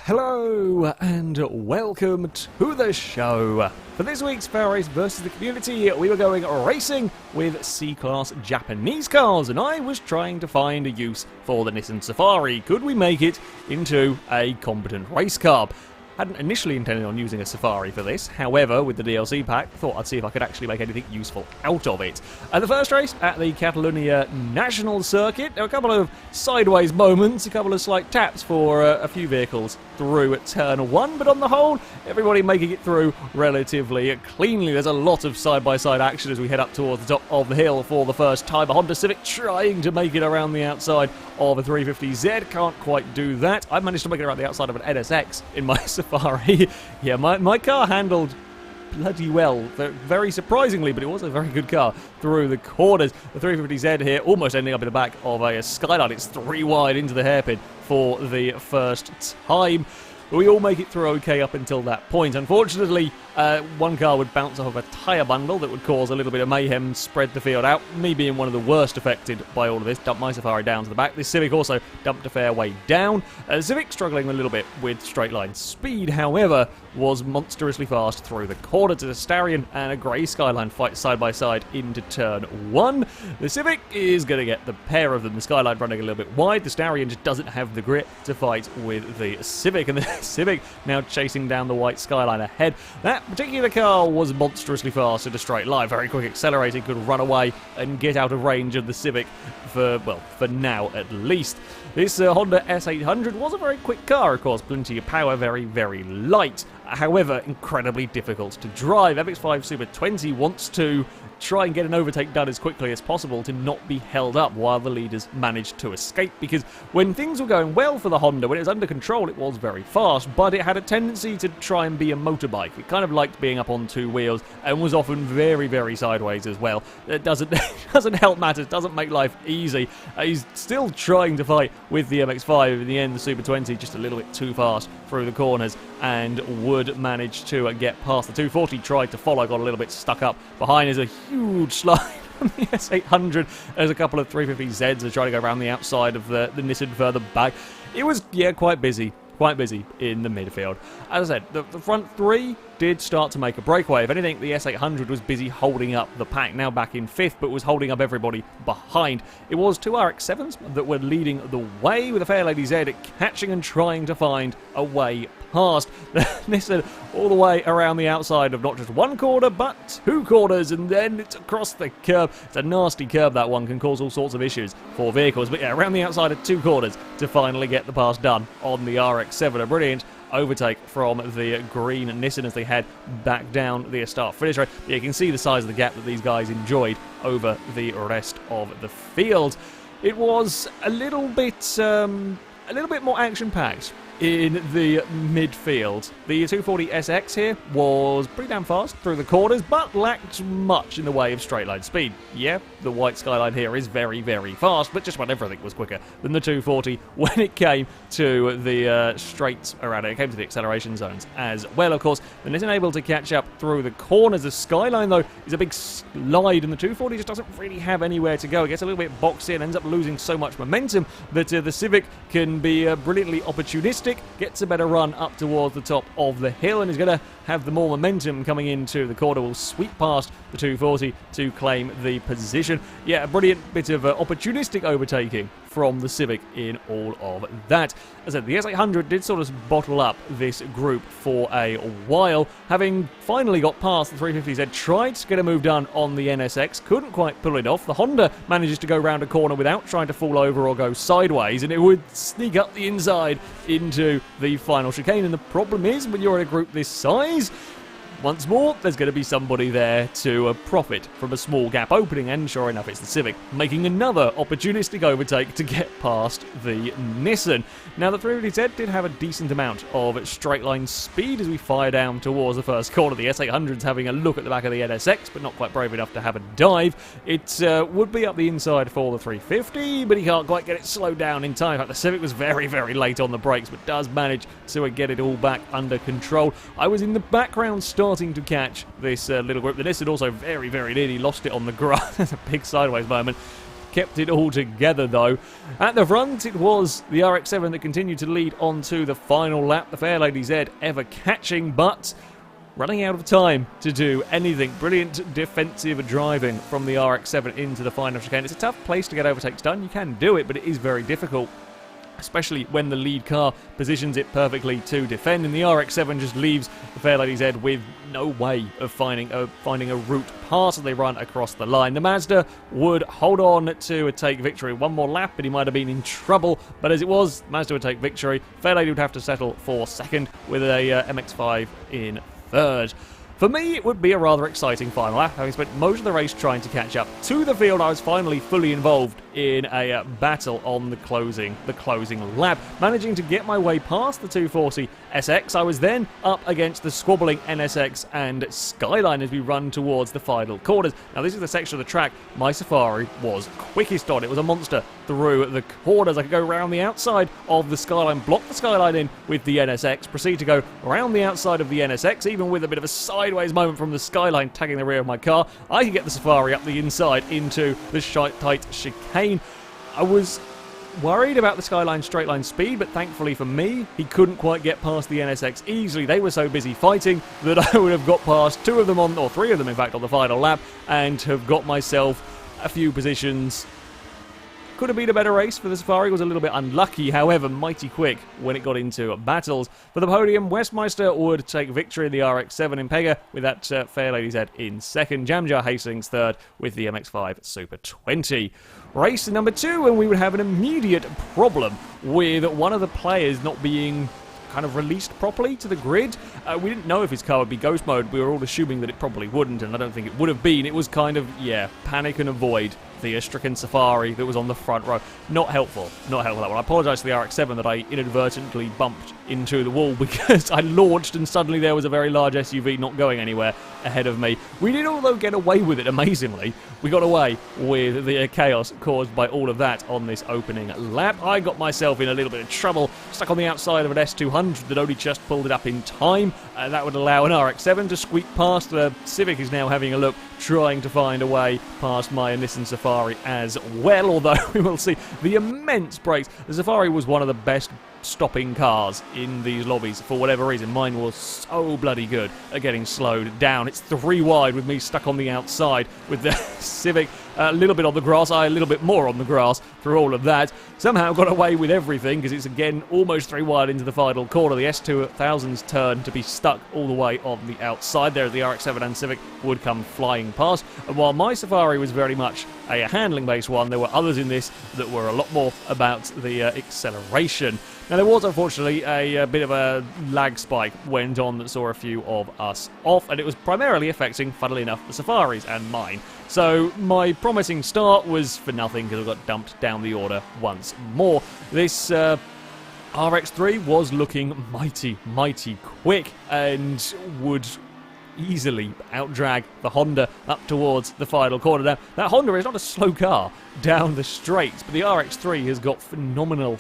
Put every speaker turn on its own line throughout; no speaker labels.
Hello and welcome to the show. For this week's FailRace versus the community, we were going racing with C-Class Japanese cars, and I was trying to find a use for the Nissan Safari. Could we make it into a competent race car? Hadn't initially intended on using a Safari for this, however, with the DLC pack, thought I'd see if I could actually make anything useful out of it. The first race at the Catalunya National Circuit, there were a couple of sideways moments, a couple of slight taps for a few vehicles through at turn 1, but on the whole, everybody making it through relatively cleanly. There's a lot of side-by-side action as we head up towards the top of the hill for the first time. A Honda Civic trying to make it around the outside of a 350Z, can't quite do that. I managed to make it around the outside of an NSX in my Safari. Yeah, my car handled bloody well, very surprisingly, but it was a very good car through the corners. The 350Z here almost ending up in the back of a Skyline. It's 3 wide into the hairpin for the first time. But we all make it through okay up until that point. Unfortunately, one car would bounce off of a tyre bundle that would cause a little bit of mayhem, spread the field out. Me being one of the worst affected by all of this, dumped my Safari down to the back. This Civic also dumped a fair way down. Civic struggling a little bit with straight line speed, however, was monstrously fast through the corner to the Starion, and a grey Skyline fight side by side into turn 1. The Civic is going to get the pair of them. The Skyline running a little bit wide. The Starion just doesn't have the grit to fight with the Civic, and the Civic now chasing down the white Skyline ahead. That particular car was monstrously fast in a straight line, very quick accelerating, could run away and get out of range of the Civic for now at least. This Honda S800 was a very quick car, of course, plenty of power, very, very light. However, incredibly difficult to drive. MX-5 Super 20 wants to try and get an overtake done as quickly as possible to not be held up while the leaders managed to escape, because when things were going well for the Honda, when it was under control, it was very fast, but it had a tendency to try and be a motorbike. It kind of liked being up on 2 wheels and was often very, very sideways as well. It doesn't help matters, doesn't make life easy. He's still trying to fight with the MX-5. In the end, the Super 20 just a little bit too fast through the corners and would manage to get past. The 240 tried to follow, got a little bit stuck up behind. There's a huge slide on the S800. There's a couple of 350Zs that try to go around the outside of the Nissan further back. It was, quite busy in the midfield. As I said, the front 3 did start to make a breakaway. If anything, the S800 was busy holding up the pack, now back in 5th, but was holding up everybody behind. It was 2 RX-7s that were leading the way, with a Fair Lady Z catching and trying to find a way past. Nissan all the way around the outside of not just 1 corner, but 2 corners, and then it's across the curb. It's a nasty curb, that one, can cause all sorts of issues for vehicles. But yeah, around the outside of 2 corners to finally get the pass done on the RX-7. A brilliant overtake from the green Nissan as they head back down the start-finish straight. You can see the size of the gap that these guys enjoyed over the rest of the field. It was a little bit more action-packed in the midfield. The 240SX here was pretty damn fast through the corners, but lacked much in the way of straight line speed. Yeah, the white Skyline here is very, very fast, but just about everything was quicker than the 240 when it came to the straights around it. It came to the acceleration zones as well, of course. And isn't able to catch up through the corners. The Skyline, though, is a big slide, and the 240 just doesn't really have anywhere to go. It gets a little bit boxed in, ends up losing so much momentum that the Civic can be brilliantly opportunistic, gets a better run up towards the top of the hill, and is going to have the more momentum coming into the corner. Will sweep past the 240 to claim the position. Yeah, a brilliant bit of opportunistic overtaking from the Civic in all of that. As I said, the S800 did sort of bottle up this group for a while, having finally got past the 350Z, tried to get a move done on the NSX, couldn't quite pull it off. The Honda manages to go round a corner without trying to fall over or go sideways, and it would sneak up the inside into the final chicane. And the problem is, when you're in a group this size, once more, there's going to be somebody there to profit from a small gap opening, and sure enough, it's the Civic, making another opportunistic overtake to get past the Nissan. Now, the 350Z did have a decent amount of straight line speed as we fire down towards the first corner. The S800's having a look at the back of the NSX, but not quite brave enough to have a dive. It would be up the inside for the 350, but he can't quite get it slowed down in time. In fact, the Civic was very, very late on the brakes, but does manage to get it all back under control. I was in the background starting to catch this little group. The Nissan also very, very nearly lost it on the grass. There's a big sideways moment. kept it all together, though. At the front, it was the RX-7 that continued to lead on to the final lap. The Fair Lady Z ever catching, but running out of time to do anything. Brilliant defensive driving from the RX-7 into the final chicane. It's a tough place to get overtakes done. You can do it, but it is very difficult, especially when the lead car positions it perfectly to defend, and the RX-7 just leaves the Fair Lady Z with no way of finding a route past as they run across the line. The Mazda would hold on to take victory. One more lap, but he might have been in trouble, but as it was, Mazda would take victory. Fair Lady would have to settle for second with a MX-5 in third. For me, it would be a rather exciting final lap, having spent most of the race trying to catch up to the field. I was finally fully involved in a battle on the closing lap, managing to get my way past the 240 SX. I was then up against the squabbling NSX and Skyline as we run towards the final corners. Now, this is the section of the track my Safari was quickest on. It was a monster through the corners. I could go around the outside of the Skyline, block the Skyline in with the NSX, proceed to go around the outside of the NSX, even with a bit of a sideways moment from the Skyline tagging the rear of my car. I could get the Safari up the inside into the tight chicane. I was worried about the Skyline straight line speed, but thankfully for me, he couldn't quite get past the NSX easily. They were so busy fighting that I would have got past two of them or three of them in fact on the final lap, and have got myself a few positions. Could have been a better race for the Safari. Was a little bit unlucky, however, mighty quick when it got into battles. For the podium, Westmeister would take victory in the RX-7 in Pega, with that Fair Lady Z in second. Jamjar Hastings third with the MX-5 Super 20. Race number 2, and we would have an immediate problem with one of the players not being kind of released properly to the grid. We didn't know if his car would be ghost mode. We were all assuming that it probably wouldn't, and I don't think it would have been. It was kind of, panic and avoid the stricken Safari that was on the front row. Not helpful. Not helpful, that one. I apologise to the RX-7 that I inadvertently bumped into the wall because I launched and suddenly there was a very large SUV not going anywhere ahead of me. We did, although, get away with it, amazingly. We got away with the chaos caused by all of that on this opening lap. I got myself in a little bit of trouble, stuck on the outside of an S200 that only just pulled it up in time. That would allow an RX-7 to squeak past. The Civic is now having a look, trying to find a way past my Nissan Safari as well, although we will see the immense brakes. The Safari was one of the best stopping cars in these lobbies for whatever reason. Mine was so bloody good at getting slowed down. It's 3 wide with me stuck on the outside with the Civic a little bit on the grass, I a little bit more on the grass through all of that. Somehow got away with everything because it's again almost 3 wide into the final corner. The S2000's turn to be stuck all the way on the outside there as the RX-7 and Civic would come flying past. And while my Safari was very much a handling-based one, there were others in this that were a lot more about the acceleration. Now, there was, unfortunately, a bit of a lag spike went on that saw a few of us off, and it was primarily affecting, funnily enough, the Safaris and mine. So my promising start was for nothing because I got dumped down the order once more. This RX-3 was looking mighty, mighty quick and would easily outdrag the Honda up towards the final corner. Now, that Honda is not a slow car down the straights, but the RX-3 has got phenomenal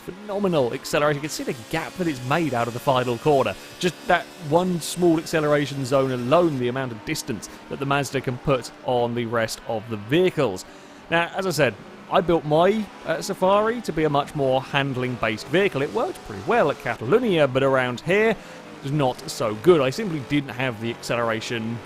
acceleration. You can see the gap that it's made out of the final corner. Just that one small acceleration zone alone, the amount of distance that the Mazda can put on the rest of the vehicles. Now, as I said, I built my Safari to be a much more handling-based vehicle. It worked pretty well at Catalunya, but around here, not so good. I simply didn't have the acceleration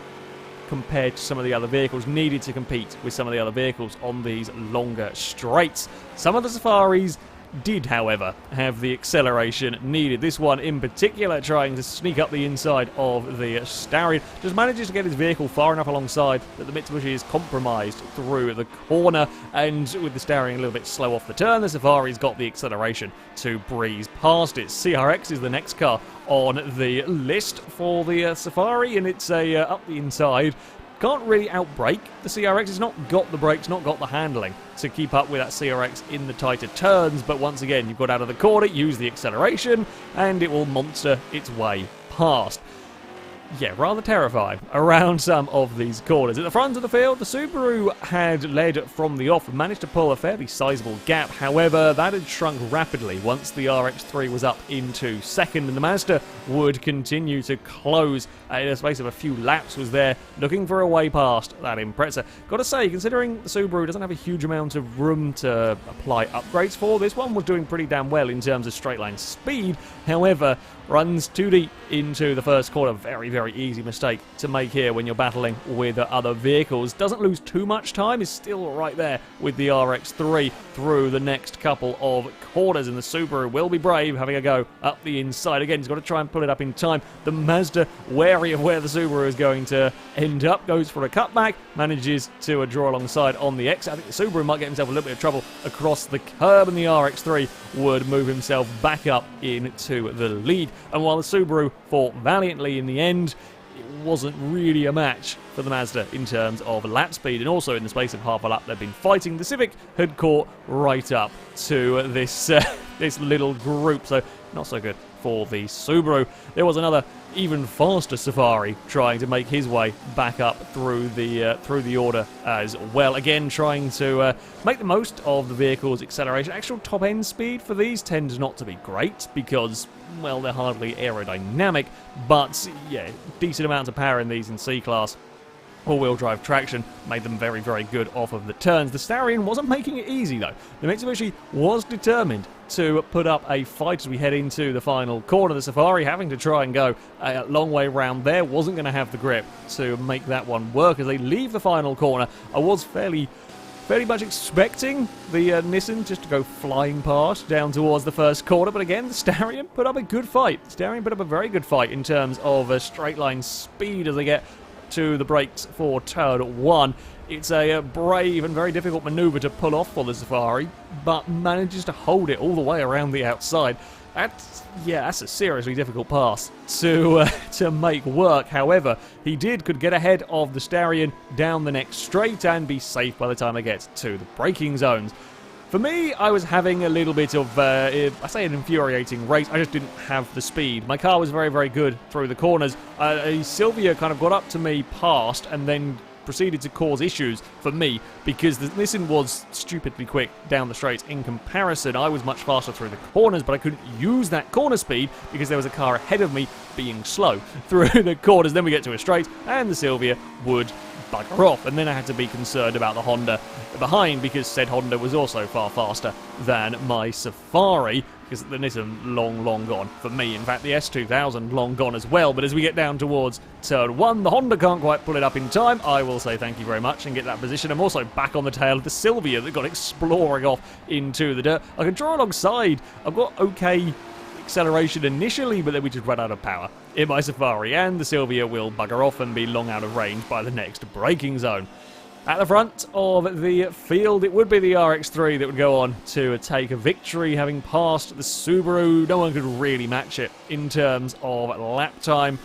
compared to some of the other vehicles needed to compete with some of the other vehicles on these longer straights. Some of the Safaris did, however, have the acceleration needed. This one in particular, trying to sneak up the inside of the Starion, just manages to get his vehicle far enough alongside that the Mitsubishi is compromised through the corner, and with the Starion a little bit slow off the turn, the Safari's got the acceleration to breeze past it. CRX is the next car on the list for the Safari, and it's up the inside. Can't really outbrake the CRX. It's not got the brakes, not got the handling to keep up with that CRX in the tighter turns, but once again, you've got out of the corner, use the acceleration, and it will monster its way past. yeah, rather terrifying around some of these corners. At the front of the field, the Subaru had led from the off and managed to pull a fairly sizable gap. However, that had shrunk rapidly once the RX-3 was up into second, and the Mazda would continue to close in a space of a few laps, was there looking for a way past that Impreza. Got to say, considering the Subaru doesn't have a huge amount of room to apply upgrades for, this one was doing pretty damn well in terms of straight line speed. However, runs too deep into the first corner. Very, very easy mistake to make here when you're battling with other vehicles. Doesn't lose too much time, is still right there with the RX-3 through the next couple of corners, and the Subaru will be brave, having a go up the inside. Again, he's got to try and pull it up in time. The Mazda, wary of where the Subaru is going to end up, goes for a cutback, manages to draw alongside on the exit. I think the Subaru might get himself a little bit of trouble across the curb, and the RX-3 would move himself back up into the lead. And while the Subaru fought valiantly in the end, it wasn't really a match for the Mazda in terms of lap speed, and also in the space of half a lap they've been fighting. The Civic had caught right up to this this little group, so not so good for the Subaru. There was another even faster Safari trying to make his way back up through the order as well. Again, trying to make the most of the vehicle's acceleration. Actual top end speed for these tends not to be great because, well, they're hardly aerodynamic, but yeah, decent amounts of power in these in C-Class. All-wheel drive traction made them very, very good off of the turns. The Starion wasn't making it easy, though. The Mitsubishi was determined to put up a fight as we head into the final corner. The Safari, having to try and go a long way round there, wasn't going to have the grip to make that one work as they leave the final corner. I was fairly much expecting the Nissan just to go flying past down towards the first corner, but again, the Starion put up a good fight. The Starion put up a very good fight in terms of straight line speed as they get to the brakes for turn one. It's a brave and very difficult manoeuvre to pull off for the Safari, but manages to hold it all the way around the outside. That's a seriously difficult pass to make work. However, he could get ahead of the Starion down the next straight and be safe by the time they get to the braking zones. For me, I was having a little bit of, I say an infuriating race. I just didn't have the speed. My car was very, very good through the corners. A Silvia kind of got up to me past and then proceeded to cause issues for me because the Nissan was stupidly quick down the straight. In comparison, I was much faster through the corners, but I couldn't use that corner speed because there was a car ahead of me being slow through the corners. Then we get to a straight, and the Silvia would bugger off, and then I had to be concerned about the Honda behind because said Honda was also far faster than my Safari, because the Nissan long gone for me. In fact, the S2000 long gone as well. But as we get down towards turn one, the Honda can't quite pull it up in time. I will say thank you very much and get that position. I'm also back on the tail of the Silvia that got exploring off into the dirt. I can draw alongside. I've got okay acceleration initially, but then we just run out of power in my Safari, and the Silvia will bugger off and be long out of range by the next braking zone. At the front of the field, it would be the RX-3 that would go on to take a victory, having passed the Subaru. No one could really match it in terms of lap time.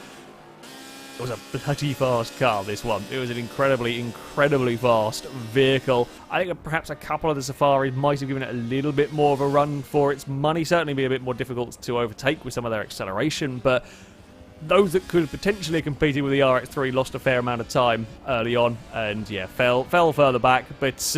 It was a bloody fast car, this one. It was an incredibly fast vehicle. I think perhaps a couple of the Safaris might have given it a little bit more of a run for its money. Certainly be a bit more difficult to overtake with some of their acceleration, but those that could potentially have competed with the RX-3 lost a fair amount of time early on and, yeah, fell further back. But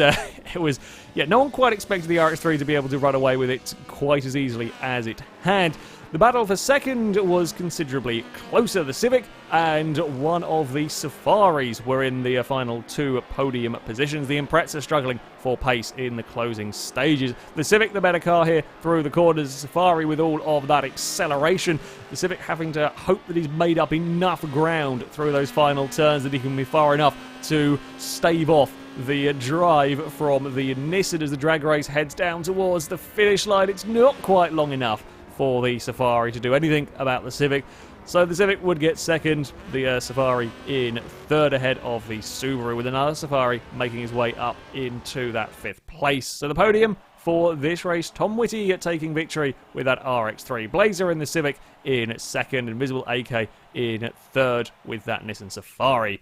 it was, no one quite expected the RX-3 to be able to run away with it quite as easily as it had. The battle for second was considerably closer. The Civic and one of the Safaris were in the final two podium positions. The Impreza struggling for pace in the closing stages. The Civic, the better car here through the corners. The Safari with all of that acceleration. The Civic having to hope that he's made up enough ground through those final turns that he can be far enough to stave off the drive from the Nissan as the drag race heads down towards the finish line. It's not quite long enough for the Safari to do anything about the Civic. So the Civic would get second, the Safari in third ahead of the Subaru, with another Safari making his way up into that fifth place. So the podium for this race, Tom Whitty taking victory with that RX-3. Blazer in the Civic in second, Invisible AK in third with that Nissan Safari.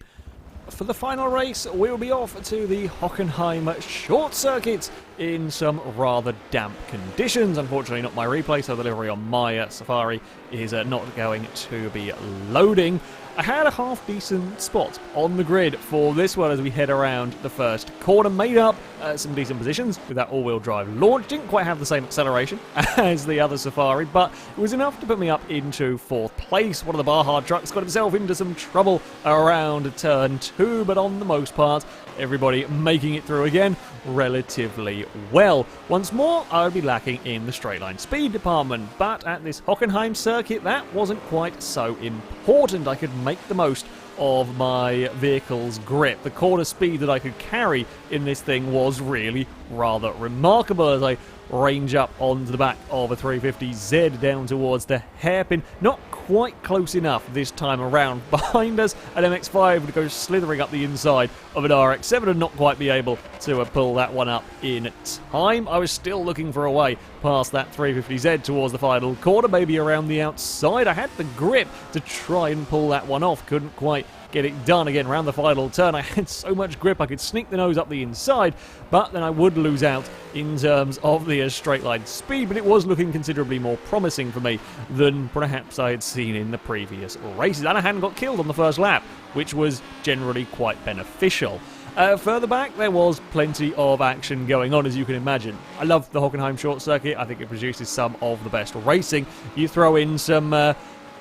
For the final race, we will be off to the Hockenheim short circuit in some rather damp conditions. Unfortunately, not my replay, so the delivery on my Safari is not going to be loading. I had a half-decent spot on the grid for this one as we head around the first corner. Made up some decent positions with that all-wheel drive launch. Didn't quite have the same acceleration as the other Safari, but it was enough to put me up into 4th place. One of the Baja trucks got himself into some trouble around turn 2, but on the most part, everybody making it through again relatively well. Once more, I would be lacking in the straight line speed department, but at this Hockenheim circuit, that wasn't quite so important. I could make the most of my vehicle's grip. The quarter speed that I could carry in this thing was really rather remarkable as I range up onto the back of a 350Z down towards the hairpin. Not quite close enough this time around. Behind us, an MX-5 would go slithering up the inside of an RX-7 and not quite be able to pull that one up in time. I was still looking for a way past that 350Z towards the final corner, maybe around the outside. I had the grip to try and pull that one off. Couldn't quite get it done again around the final turn. I had so much grip I could sneak the nose up the inside, but then I would lose out in terms of the straight line speed, but it was looking considerably more promising for me than perhaps I had seen in the previous races. And I hadn't got killed on the first lap, which was generally quite beneficial. Further back, there was plenty of action going on, as you can imagine. I love the Hockenheim short circuit. I think it produces some of the best racing. You throw in some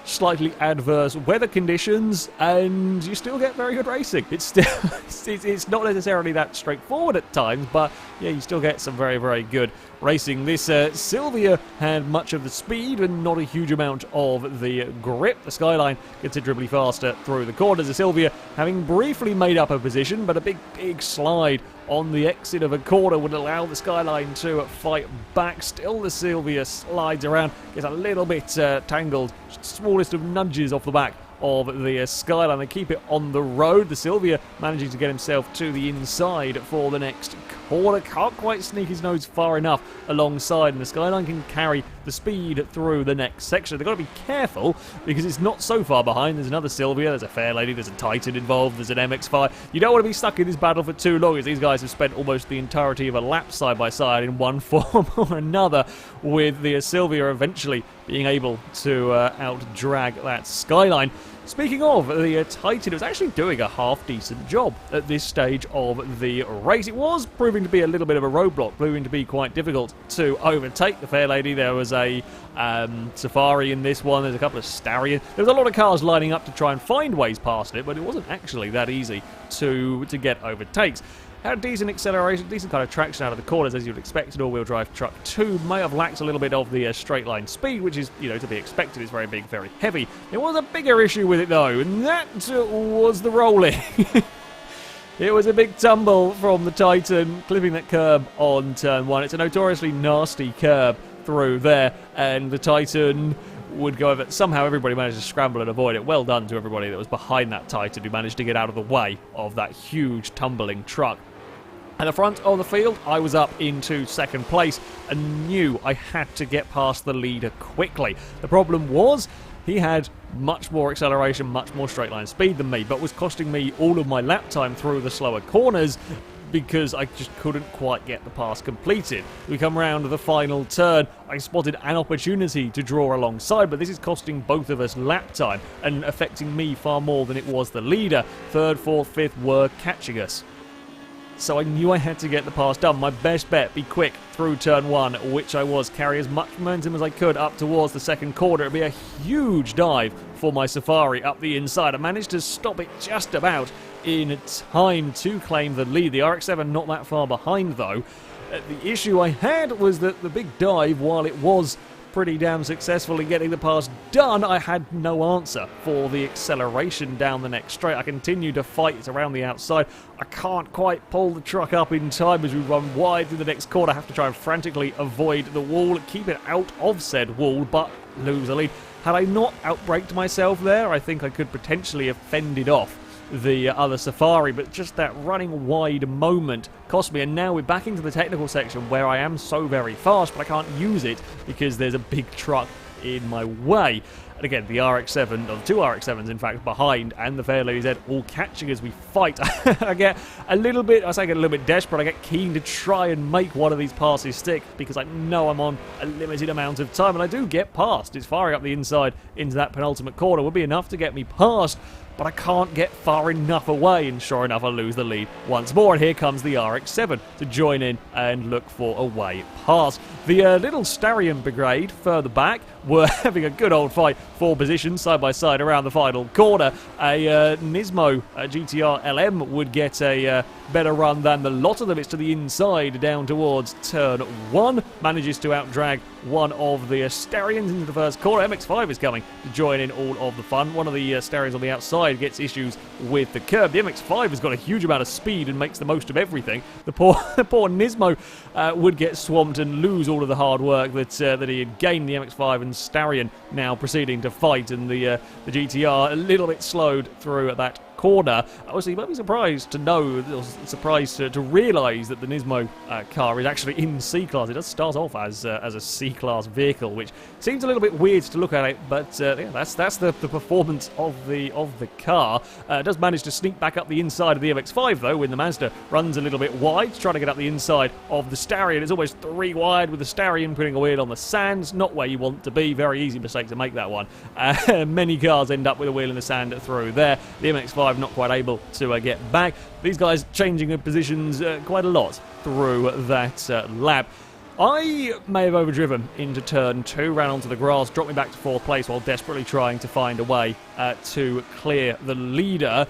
slightly adverse weather conditions and you still get very good racing. It's still it's not necessarily that straightforward at times, but yeah, you still get some very, very good racing. This Silvia had much of the speed and not a huge amount of the grip. The Skyline considerably faster through the corners. The Silvia having briefly made up a position, but a big slide on the exit of a corner would allow the Skyline to fight back. Still the Silvia slides around, gets a little bit tangled, smallest of nudges off the back of the Skyline. They keep it on the road. The Silvia managing to get himself to the inside for the next corner. Can't quite sneak his nose far enough alongside, and the Skyline can carry the speed through the next section. They've got to be careful because it's not so far behind. There's another Silvia, there's a Fairlady, there's a Titan involved, there's an MX-5. You don't want to be stuck in this battle for too long, as these guys have spent almost the entirety of a lap side by side in one form or another, with the Silvia eventually being able to out-drag that Skyline. Speaking of the Titan, it was actually doing a half-decent job at this stage of the race. It was proving to be a little bit of a roadblock, proving to be quite difficult to overtake the Fairlady. There was a Safari in this one, there's a couple of Starion. There was a lot of cars lining up to try and find ways past it, but it wasn't actually that easy to get overtakes. Had decent acceleration, decent kind of traction out of the corners, as you'd expect. An all-wheel drive truck 2 may have lacked a little bit of the straight line speed, which is, to be expected. It's very big, very heavy. There was a bigger issue with it, though, and that was the rolling. It was a big tumble from the Titan, clipping that curb on turn 1. It's a notoriously nasty curb through there, and the Titan would go over. Somehow everybody managed to scramble and avoid it. Well done to everybody that was behind that Titan who managed to get out of the way of that huge tumbling truck. At the front of the field, I was up into 2nd place and knew I had to get past the leader quickly. The problem was he had much more acceleration, much more straight line speed than me, but was costing me all of my lap time through the slower corners because I just couldn't quite get the pass completed. We come round to the final turn. I spotted an opportunity to draw alongside, but this is costing both of us lap time and affecting me far more than it was the leader. 3rd, 4th, 5th were catching us. So I knew I had to get the pass done. My best bet, be quick through turn 1, which I was. Carry as much momentum as I could up towards the 2nd corner. It'd be a huge dive for my Safari up the inside. I managed to stop it just about in time to claim the lead. The RX-7 not that far behind, though. The issue I had was that the big dive, while it was pretty damn successful in getting the pass done, I had no answer for the acceleration down the next straight. I continue to fight. It's around the outside. I can't quite pull the truck up in time as we run wide through the next corner. I have to try and frantically avoid the wall, keep it out of said wall, but lose the lead. Had I not outbraked myself there, I think I could potentially have fended off the other Safari, but just that running wide moment cost me, and now we're back into the technical section where I am so very fast, but I can't use it because there's a big truck in my way. And again, the RX-7, or the two RX-7s in fact, behind, and the Fairlady Z all catching as we fight. I get a little bit, I say I get a little bit desperate, I get keen to try and make one of these passes stick, because I know I'm on a limited amount of time, and I do get past. It's firing up the inside into that penultimate corner, would be enough to get me past, but I can't get far enough away, and sure enough I lose the lead once more, and here comes the RX-7 to join in and look for a way past. The little Starion Brigade further back were having a good old fight for position side by side around the final corner. A Nismo GTR LM would get a better run than the lot of them. It's to the inside down towards turn 1, manages to outdrag one of the Starions into the first corner. MX-5 is coming to join in all of the fun. One of the Starions on the outside gets issues with the curb. The MX-5 has got a huge amount of speed and makes the most of everything. The poor Nismo would get swamped and lose all of the hard work that he had gained. The MX-5 and Starion now proceeding to fight, and the GTR a little bit slowed through that corner. Obviously, you might be surprised to know, or surprised to realise that the Nismo car is actually in C-Class. It does start off as a C-Class vehicle, which seems a little bit weird to look at it, but yeah, that's the performance of the car. It does manage to sneak back up the inside of the MX-5, though, when the Mazda runs a little bit wide, trying to get up the inside of the Starion. It's almost 3 wide, with the Starion putting a wheel on the sand. Not where you want to be. Very easy mistake to make that one. Many cars end up with a wheel in the sand through there. The MX-5 not quite able to get back. These guys changing their positions quite a lot through that lap. I may have overdriven into turn 2, ran onto the grass, dropped me back to 4th place while desperately trying to find a way to clear the leader.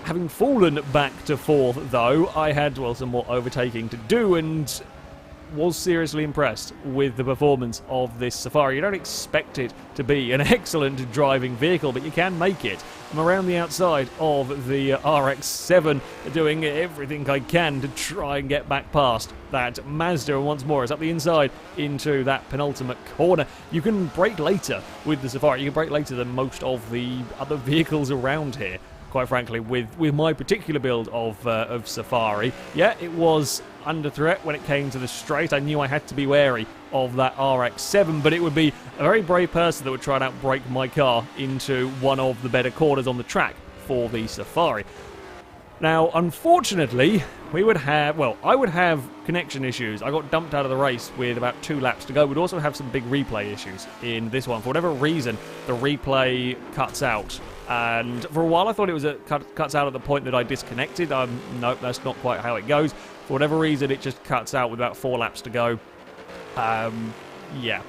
Having fallen back to 4th, though, I had, well, some more overtaking to do, and was seriously impressed with the performance of this Safari. You don't expect it to be an excellent driving vehicle, but you can make it. I'm around the outside of the RX-7, doing everything I can to try and get back past that Mazda, and once more it's up the inside into that penultimate corner. You can brake later with the Safari. You can brake later than most of the other vehicles around here, quite frankly, with my particular build of Safari. Yeah, it was under threat when it came to the straight. I knew I had to be wary of that RX-7, but it would be a very brave person that would try and outbrake my car into one of the better corners on the track for the Safari. Now, unfortunately, I would have connection issues. I got dumped out of the race with about 2 laps to go. We'd also have some big replay issues in this one. For whatever reason, the replay cuts out. And for a while, I thought it was cuts out at the point that I disconnected. Nope, that's not quite how it goes. For whatever reason, it just cuts out with about 4 laps to go. Yeah.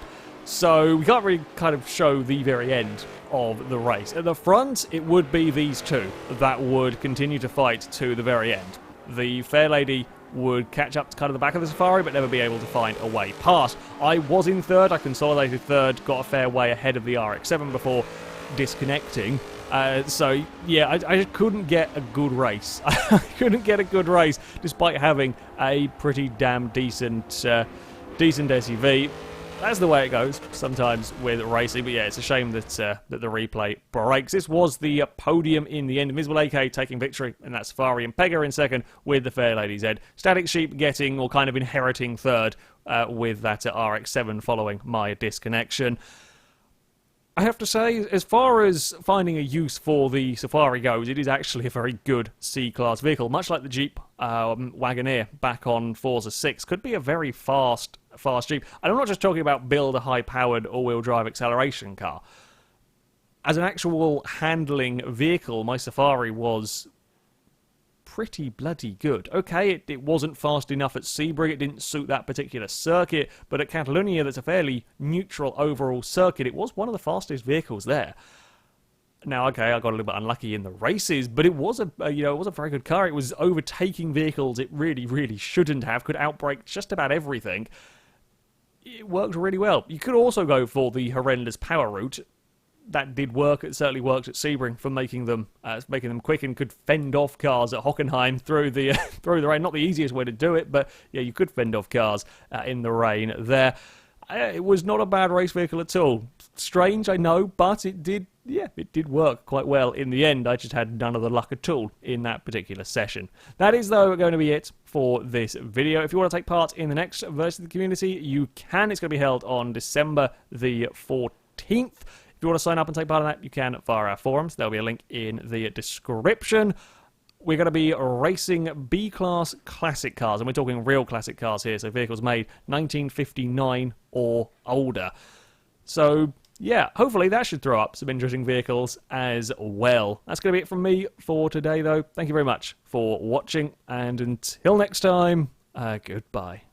So we can't really kind of show the very end of the race. At the front, it would be these two that would continue to fight to the very end. The Fairlady would catch up to kind of the back of the Safari, but never be able to find a way past. I was in 3rd. I consolidated 3rd, got a fair way ahead of the RX-7 before disconnecting. So, yeah, I just couldn't get a good race. I couldn't get a good race, despite having a pretty damn decent SUV. That's the way it goes sometimes with racing, but yeah, it's a shame that the replay breaks. This was the podium in the end. Invisible AK taking victory in that Safari, and Pega in 2nd with the Fairlady Z. Static Sheep getting, or kind of inheriting, 3rd with that RX-7 following my disconnection. I have to say, as far as finding a use for the Safari goes, it is actually a very good C-Class vehicle. Much like the Jeep Wagoneer back on Forza 6, could be a very fast Jeep. And I'm not just talking about build a high-powered all-wheel drive acceleration car. As an actual handling vehicle, my Safari was pretty bloody good. Okay, it wasn't fast enough at Sebring, it didn't suit that particular circuit, but at Catalunya, that's a fairly neutral overall circuit, it was one of the fastest vehicles there. Now, okay, I got a little bit unlucky in the races, but it was a very good car. It was overtaking vehicles it really, really shouldn't have, could outbrake just about everything. It worked really well. You could also go for the horrendous power route. That did work. It certainly worked at Sebring for making them quick and could fend off cars at Hockenheim through the rain. Not the easiest way to do it, but yeah, you could fend off cars in the rain there. It was not a bad race vehicle at all. Strange, I know, but it did work quite well in the end. I just had none of the luck at all in that particular session. That is, though, going to be it for this video. If you want to take part in the next Versus the Community, you can. It's going to be held on December the 14th. If you want to sign up and take part in that, you can via our forums. There'll be a link in the description. We're going to be racing B-Class classic cars, and we're talking real classic cars here, so vehicles made 1959 or older. So, yeah, hopefully that should throw up some interesting vehicles as well. That's going to be it from me for today, though. Thank you very much for watching, and until next time, goodbye.